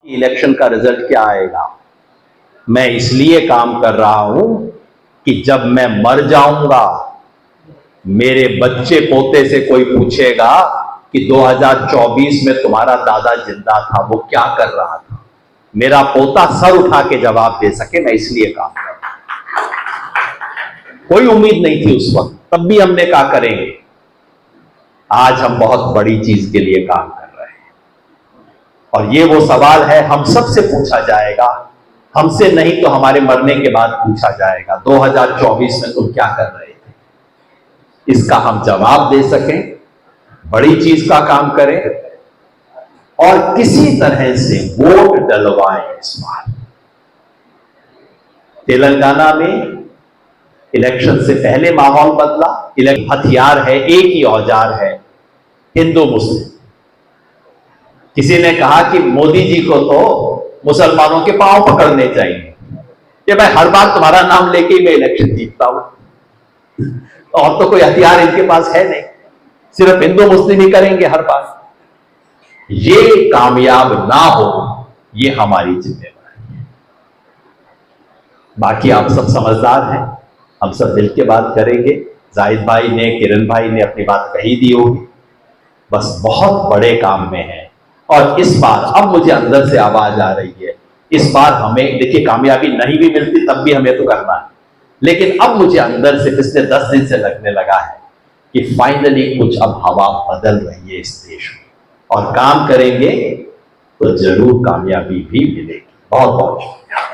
Election का result क्या आएगा। मैं इसलिए काम कर रहा हूं कि जब मैं मर जाऊंगा, मेरे बच्चे पोते से कोई पूछेगा कि 2024 में तुम्हारा दादा जिंदा था, वो क्या कर रहा था, मेरा पोता सर उठा के जवाब दे सके। मैं इसलिए काम कर रहा हूं। कोई उम्मीद नहीं थी उस वक्त, तब भी हमने कहा करेंगे। आज हम बहुत बड़ी चीज के लिए काम कर रहे हैं और ये वो सवाल है, हम सबसे पूछा जाएगा। हमसे नहीं तो हमारे मरने के बाद पूछा जाएगा, 2024 में तुम क्या कर रहे थे। इसका हम जवाब दे सकें, बड़ी चीज का काम करें और किसी तरह से वोट डलवाएं। इस बार तेलंगाना में इलेक्शन से पहले माहौल बदला। हथियार है, एक ही औजार है, हिंदू मुस्लिम। किसी ने कहा कि मोदी जी को तो मुसलमानों के पांव पकड़ने चाहिए कि मैं हर बार तुम्हारा नाम लेके ही मैं इलेक्शन जीतता हूं, और तो कोई हथियार इनके पास है नहीं, सिर्फ हिंदू मुस्लिम ही करेंगे हर बार। ये कामयाब ना हो, ये हमारी जिम्मेवारी है। बाकी आप सब समझदार हैं, हम सब मिल के बात करेंगे। जाहिद भाई ने, किरण भाई ने अपनी बात कही दी होगी, बस बहुत बड़े काम में है। और इस बार अब मुझे अंदर से आवाज आ रही है, इस बार हमें, देखिए कामयाबी नहीं भी मिलती तब भी हमें तो करना है, लेकिन अब मुझे अंदर से पिछले 10 दिन से लगने लगा है कि फाइनली कुछ अब हवा बदल रही है इस देश में, और काम करेंगे तो जरूर कामयाबी भी मिलेगी। बहुत बहुत शुक्रिया।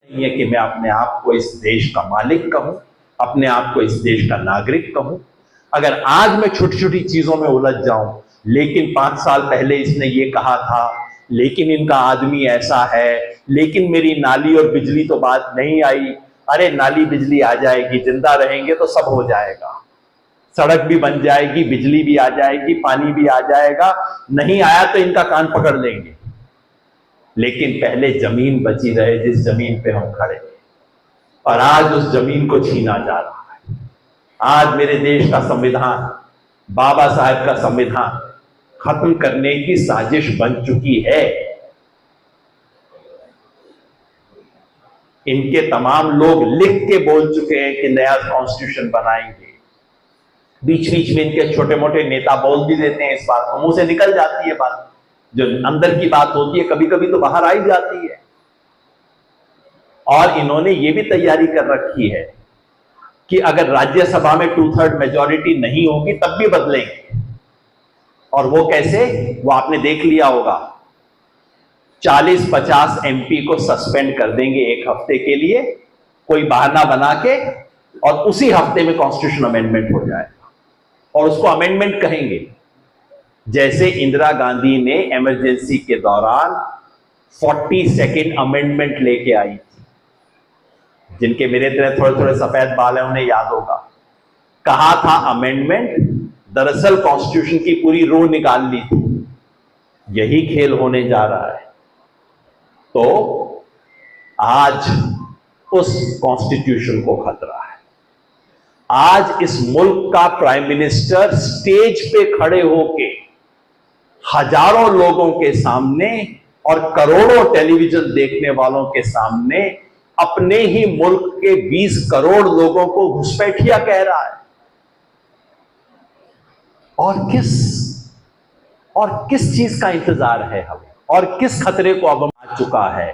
नहीं है कि मैं अपने आप को इस देश का मालिक कहूं, अपने आप को इस देश का नागरिक कहूं। अगर आज मैं छोटी छोटी चीजों में उलझ जाऊं, लेकिन 5 साल पहले इसने ये कहा था, लेकिन इनका आदमी ऐसा है, लेकिन मेरी नाली और बिजली तो बात नहीं आई। अरे नाली बिजली आ जाएगी, जिंदा रहेंगे तो सब हो जाएगा। सड़क भी बन जाएगी, बिजली भी आ जाएगी, पानी भी आ जाएगा। नहीं आया तो इनका कान पकड़ लेंगे, लेकिन पहले जमीन बची रहे जिस जमीन पे हम खड़े। और आज उस जमीन को छीना जा रहा है। आज मेरे देश का संविधान, बाबा साहब का संविधान खत्म करने की साजिश बन चुकी है। इनके तमाम लोग लिख के बोल चुके हैं कि नया कॉन्स्टिट्यूशन बनाएंगे। बीच बीच में इनके छोटे मोटे नेता बोल भी देते हैं, इस बात को मुंह से निकल जाती है, बात जो अंदर की बात होती है कभी कभी तो बाहर आई जाती है। और इन्होंने ये भी तैयारी कर रखी है कि अगर राज्यसभा में 2/3 मेजॉरिटी नहीं होगी तब भी बदलेंगे। और वो कैसे, वो आपने देख लिया होगा, 40-50 एमपी को सस्पेंड कर देंगे एक हफ्ते के लिए, कोई बहाना बना के, और उसी हफ्ते में कॉन्स्टिट्यूशन अमेंडमेंट हो जाएगा। और उसको अमेंडमेंट कहेंगे, जैसे इंदिरा गांधी ने इमरजेंसी के दौरान 42nd अमेंडमेंट लेके आई थी। जिनके मेरे तरह थोड़े थोड़े सफेद बाल हैं उन्हें याद होगा, कहा था अमेंडमेंट, दरअसल कॉन्स्टिट्यूशन की पूरी रूह निकाल ली थी। यही खेल होने जा रहा है। तो आज उस कॉन्स्टिट्यूशन को खतरा है। आज इस मुल्क का प्राइम मिनिस्टर स्टेज पे खड़े होके हजारों लोगों के सामने और करोड़ों टेलीविजन देखने वालों के सामने अपने ही मुल्क के 20 करोड़ लोगों को घुसपैठिया कह रहा है। और किस चीज का इंतजार है हमें, और किस खतरे को अब आ चुका है।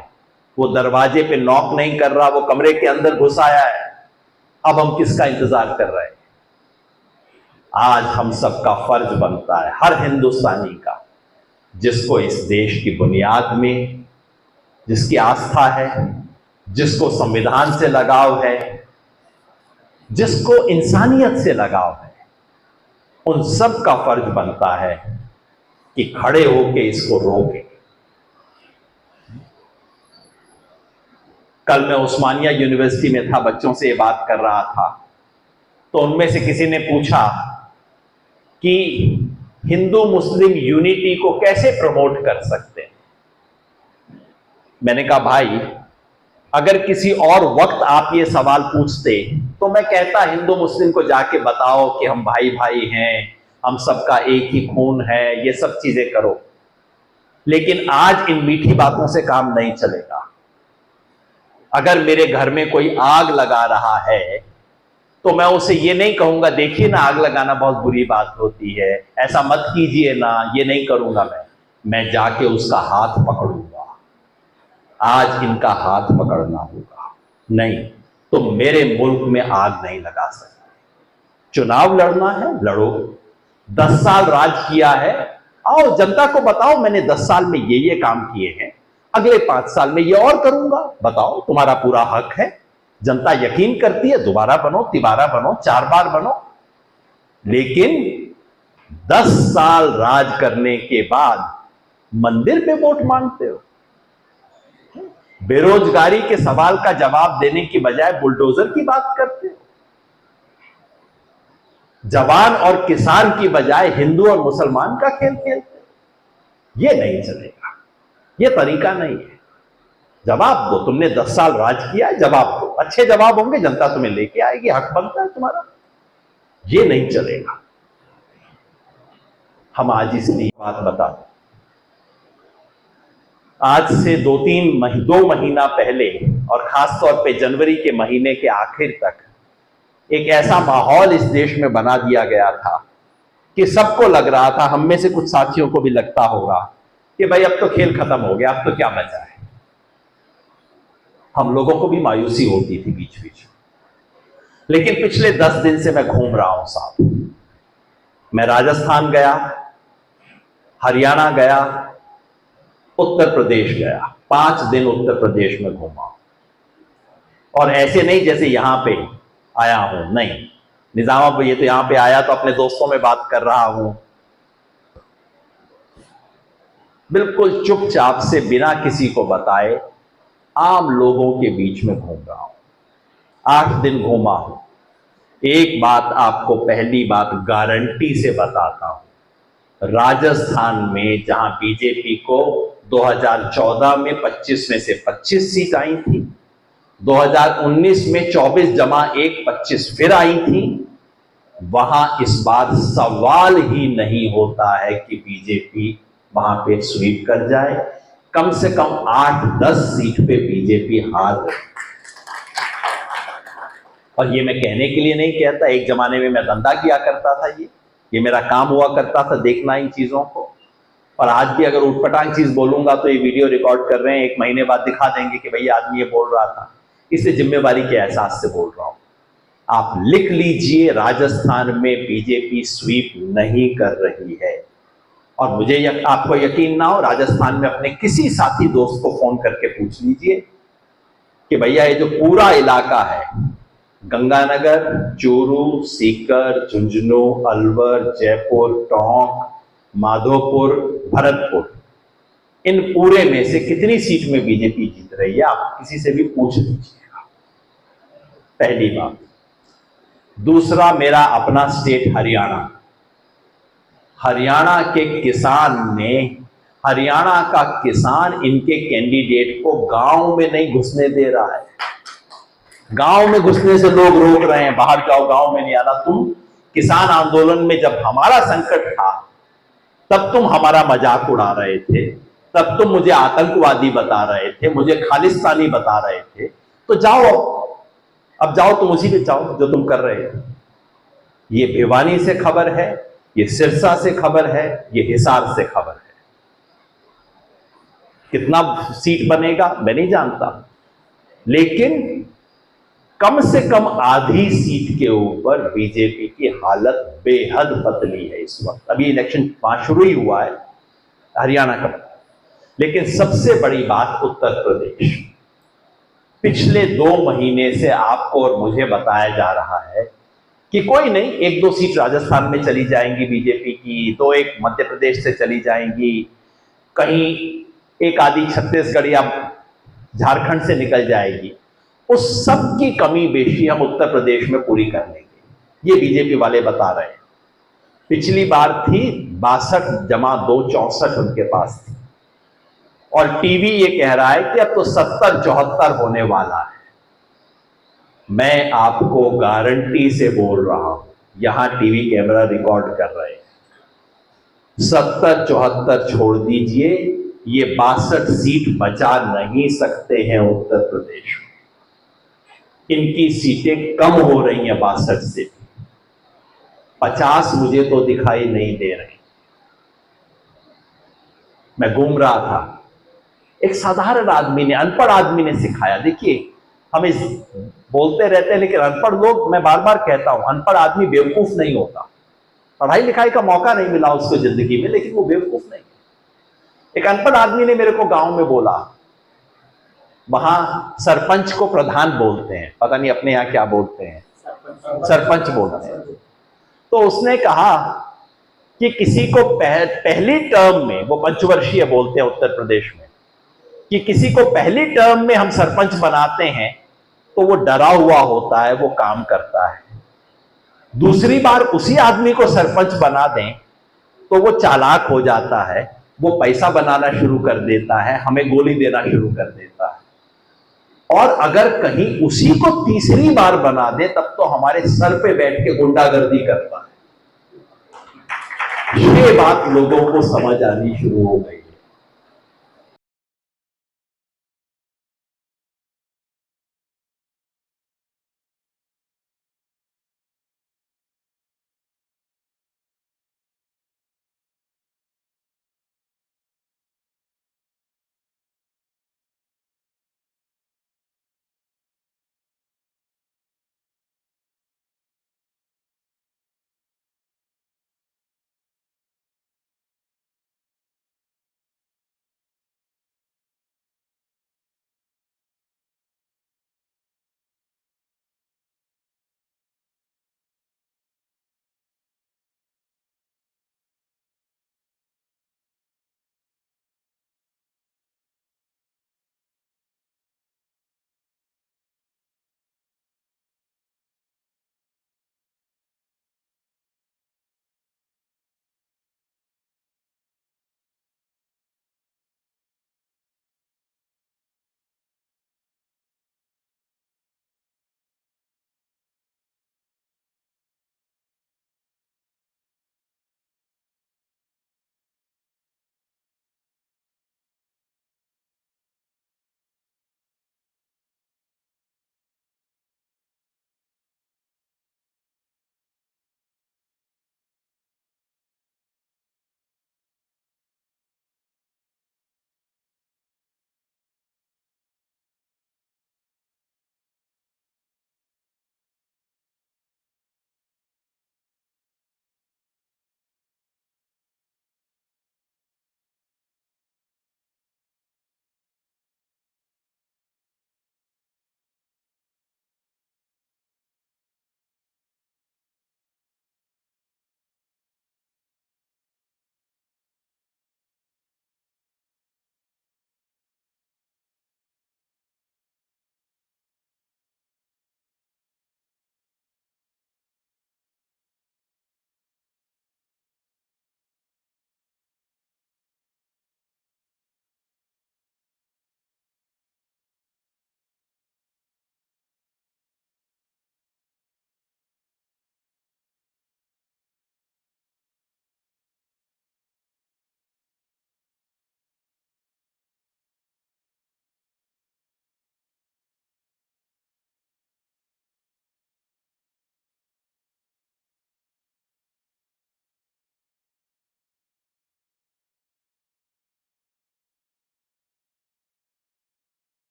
वो दरवाजे पे नॉक नहीं कर रहा, वो कमरे के अंदर घुस आया है। अब हम किसका इंतजार कर रहे हैं? आज हम सबका फर्ज बनता है, हर हिंदुस्तानी का, जिसको इस देश की बुनियाद में जिसकी आस्था है, जिसको संविधान से लगाव है, जिसको इंसानियत से लगाव है, उन सब का फर्ज बनता है कि खड़े होके इसको रोके। कल मैं उस्मानिया यूनिवर्सिटी में था, बच्चों से ये बात कर रहा था, तो उनमें से किसी ने पूछा कि हिंदू मुस्लिम यूनिटी को कैसे प्रमोट कर सकते हैं। मैंने कहा भाई, अगर किसी और वक्त आप ये सवाल पूछते तो मैं कहता हिंदू मुस्लिम को जाके बताओ कि हम भाई भाई हैं, हम सबका एक ही खून है, ये सब चीजें करो। लेकिन आज इन मीठी बातों से काम नहीं चलेगा। अगर मेरे घर में कोई आग लगा रहा है तो मैं उसे ये नहीं कहूंगा, देखिए ना आग लगाना बहुत बुरी बात होती है, ऐसा मत कीजिए ना, ये नहीं करूंगा। मैं जाके उसका हाथ पकड़ूंगा। आज इनका हाथ पकड़ना होगा, नहीं तो मेरे मुल्क में आग नहीं लगा सकते। चुनाव लड़ना है, लड़ो। 10 साल राज किया है, आओ जनता को बताओ मैंने 10 साल में ये काम किए हैं, अगले 5 साल में ये और करूंगा। बताओ, तुम्हारा पूरा हक है। जनता यकीन करती है, दोबारा बनो, तिबारा बनो, 4 बार बनो। लेकिन 10 साल राज करने के बाद मंदिर पे वोट मांगते हो। बेरोजगारी के सवाल का जवाब देने की बजाय बुलडोजर की बात करते हो। जवान और किसान की बजाय हिंदू और मुसलमान का खेल खेलते हो। ये नहीं चलेगा, ये तरीका नहीं है। जवाब दो, तुमने 10 साल राज किया है, जवाब दो। अच्छे जवाब होंगे, जनता तुम्हें लेके आएगी, हक बनता है तुम्हारा। ये नहीं चलेगा। हम आज इसलिए बात बता दें, आज से 2 महीना पहले और खासतौर पे जनवरी के महीने के आखिर तक एक ऐसा माहौल इस देश में बना दिया गया था कि सबको लग रहा था, हम में से कुछ साथियों को भी लगता होगा कि भाई अब तो खेल खत्म हो गया, अब तो क्या बचा है। हम लोगों को भी मायूसी होती थी बीच बीच में। लेकिन पिछले 10 दिन से मैं घूम रहा हूं साहब। मैं राजस्थान गया, हरियाणा गया, उत्तर प्रदेश गया, 5 दिन उत्तर प्रदेश में घूमा। और ऐसे नहीं जैसे यहां पे आया हूं, नहीं, निजामाबाद ये तो यहां पे आया तो अपने दोस्तों में बात कर रहा हूं, बिल्कुल चुपचाप से बिना किसी को बताए आम लोगों के बीच में घूम रहा हूं। 8 दिन घूमा हूं। एक बात आपको पहली बात गारंटी से बताता हूं, राजस्थान में जहां बीजेपी को 2014 में 25 में से 25 सीट आई थी, 2019 में 24 जमा 1 25 फिर आई थी, वहां इस बार सवाल ही नहीं होता है कि बीजेपी वहां पे स्वीप कर जाए। कम से कम 8-10 सीट पे बीजेपी हार रही। और ये मैं कहने के लिए नहीं कहता, एक जमाने में मैं धंधा किया करता था, ये मेरा काम हुआ करता था देखना इन चीजों को। और आज भी अगर उटपटांग चीज बोलूंगा तो ये वीडियो रिकॉर्ड कर रहे हैं, 1 महीने बाद दिखा देंगे कि भैया आदमी ये बोल रहा था। इसलिए जिम्मेवारी के एहसास से बोल रहा हूं। आप लिख लीजिए, राजस्थान में बीजेपी स्वीप नहीं कर रही है। और मुझे आपको यकीन ना हो, राजस्थान में अपने किसी साथी दोस्त को फोन करके पूछ लीजिए कि भैया ये जो पूरा इलाका है, गंगानगर, चूरू, सीकर, झुंझुनू, अलवर, जयपुर, टोंक, माधोपुर, भरतपुर, इन पूरे में से कितनी सीट में बीजेपी जीत रही है, आप किसी से भी पूछ लीजिएगा। पहली बात। दूसरा, मेरा अपना स्टेट हरियाणा, हरियाणा के किसान ने, हरियाणा का किसान इनके कैंडिडेट को गांव में नहीं घुसने दे रहा है। गांव में घुसने से लोग रोक रहे हैं, बाहर जाओ, गांव में नहीं आना। तुम किसान आंदोलन में जब हमारा संकट था तब तुम हमारा मजाक उड़ा रहे थे, तब तुम मुझे आतंकवादी बता रहे थे, मुझे खालिस्तानी बता रहे थे। तो जाओ, अब जाओ, तुम उसी पे जाओ जो तुम कर रहे थे। ये भिवानी से खबर है, ये सिरसा से खबर है, ये हिसार से खबर है। कितना सीट बनेगा मैं नहीं जानता, लेकिन कम से कम आधी सीट के ऊपर बीजेपी की हालत बेहद पतली है इस वक्त। अभी इलेक्शन शुरू ही हुआ है हरियाणा का। लेकिन सबसे बड़ी बात, उत्तर प्रदेश। पिछले 2 महीने से आपको और मुझे बताया जा रहा है कि कोई नहीं, 1-2 सीट राजस्थान में चली जाएंगी बीजेपी की, 2-1 मध्य प्रदेश से चली जाएंगी, कहीं एक आधी छत्तीसगढ़ या झारखंड से निकल जाएगी। उस सब की कमी बेशी हम उत्तर प्रदेश में पूरी कर लेंगे, ये बीजेपी वाले बता रहे हैं। पिछली बार थी 62 जमा 2 64 उनके पास थी, और टीवी ये कह रहा है कि अब तो 70-74 होने वाला है। मैं आपको गारंटी से बोल रहा हूं, यहां टीवी कैमरा रिकॉर्ड कर रहे हैं, 70-74 छोड़ दीजिए, ये 62 सीट बचा नहीं सकते हैं उत्तर प्रदेश में। इनकी सीटें कम हो रही हैं 62 से, 50 मुझे तो दिखाई नहीं दे रही। मैं घूम रहा था, एक साधारण आदमी ने, अनपढ़ आदमी ने सिखाया। देखिए, हम इस बोलते रहते हैं, लेकिन अनपढ़ लोग, मैं बार बार कहता हूं, अनपढ़ आदमी बेवकूफ नहीं होता। पढ़ाई लिखाई का मौका नहीं मिला उसको जिंदगी में, लेकिन वो बेवकूफ नहीं है। एक अनपढ़ आदमी ने मेरे को गांव में बोला, वहां सरपंच को प्रधान बोलते हैं, पता नहीं अपने यहां क्या बोलते हैं, सरपंच बोलते हैं। तो उसने कहा कि किसी को पहली टर्म में, वो पंचवर्षीय बोलते हैं उत्तर प्रदेश में, कि किसी को पहली टर्म में हम सरपंच बनाते हैं तो वो डरा हुआ होता है, वो काम करता है। दूसरी बार उसी आदमी को सरपंच बना दें तो वो चालाक हो जाता है, वो पैसा बनाना शुरू कर देता है, हमें गोली देना शुरू कर देता है। और अगर कहीं उसी को तीसरी बार बना दे तब तो हमारे सर पे बैठ के गुंडागर्दी करता है। ये बात लोगों को समझ आनी शुरू हो गई।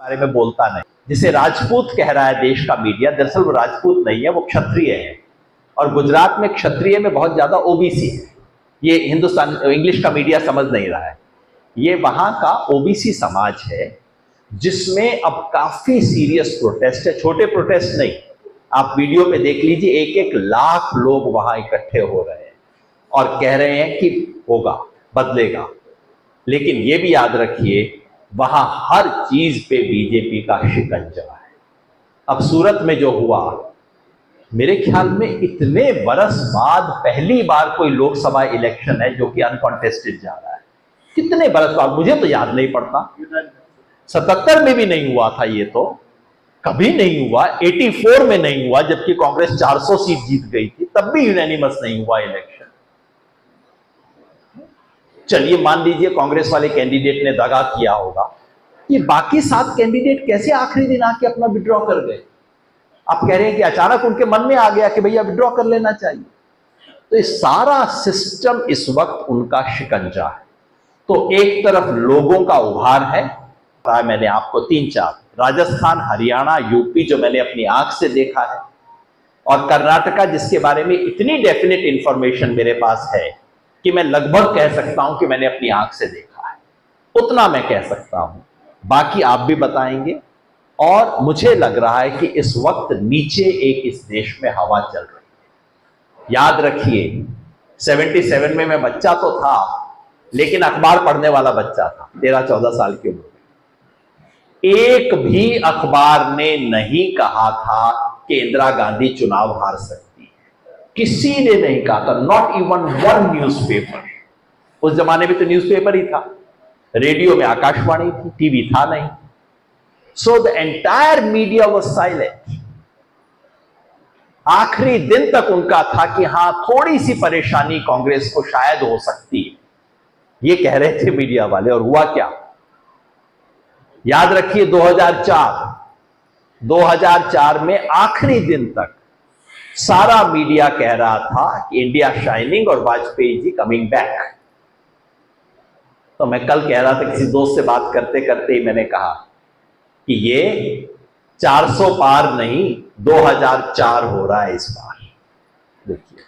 बारे में बोलता नहीं। जिसे राजपूत कह रहा है देश का मीडिया, दरअसल वो राजपूत नहीं है, वो क्षत्रिय है। और गुजरात में क्षत्रिय में बहुत ज्यादा ओबीसी है। ये हिंदुस्तान इंग्लिश का मीडिया समझ नहीं रहा है। ये वहां का ओबीसी समाज है जिसमें अब काफी सीरियस प्रोटेस्ट है, छोटे प्रोटेस्ट नहीं। आप वीडियो पे देख लीजिए, 1-1 लाख लोग वहां इकट्ठे हो रहे हैं और कह रहे हैं कि होगा, बदलेगा। लेकिन ये भी याद रखिए, वहां हर चीज पे बीजेपी का शिकंजा है। अब सूरत में जो हुआ, मेरे ख्याल में इतने बरस बाद पहली बार कोई लोकसभा इलेक्शन है जो कि अनकॉन्टेस्टेड जा रहा है। कितने बरस बाद, मुझे तो याद नहीं पड़ता। 77 में भी नहीं हुआ था, ये तो कभी नहीं हुआ। 84 में नहीं हुआ, जबकि कांग्रेस 400 सीट जीत गई थी, तब भी यूनानिमस नहीं हुआ इलेक्शन। चलिए मान लीजिए कांग्रेस वाले कैंडिडेट ने दगा किया होगा, ये बाकी 7 कैंडिडेट कैसे आखिरी दिन आके अपना विड्रॉ कर गए? आप कह रहे हैं कि अचानक उनके मन में आ गया कि भैया विड्रॉ कर लेना चाहिए। तो ये सारा सिस्टम इस वक्त उनका शिकंजा है। तो एक तरफ लोगों का उभार है, मैंने आपको 3-4 राजस्थान, हरियाणा, यूपी जो मैंने अपनी आंख से देखा है, और कर्नाटका जिसके बारे में इतनी डेफिनेट इंफॉर्मेशन मेरे पास है कि मैं लगभग कह सकता हूं कि मैंने अपनी आंख से देखा है, उतना मैं कह सकता हूं। बाकी आप भी बताएंगे। और मुझे लग रहा है कि इस वक्त नीचे एक इस देश में हवा चल रही है। याद रखिए, 77 में मैं बच्चा तो था, लेकिन अखबार पढ़ने वाला बच्चा था, 13-14 साल की उम्र में। एक भी अखबार ने नहीं कहा था कि इंदिरा गांधी चुनाव हार सकती है। किसी ने नहीं कहा था, नॉट इवन वन न्यूज़पेपर। उस जमाने में तो न्यूज़पेपर ही था, रेडियो में आकाशवाणी थी, टीवी था नहीं। So the entire media was silent. आखिरी दिन तक उनका था कि हां, थोड़ी सी परेशानी कांग्रेस को शायद हो सकती है, ये कह रहे थे मीडिया वाले। और हुआ क्या? याद रखिए 2004 में आखिरी दिन तक सारा मीडिया कह रहा था कि इंडिया शाइनिंग और वाजपेयी जी कमिंग बैक। तो मैं कल कह रहा था, किसी दोस्त से बात करते करते ही मैंने कहा कि ये 400 पार नहीं, 2004 हो रहा है इस बार। देखिए।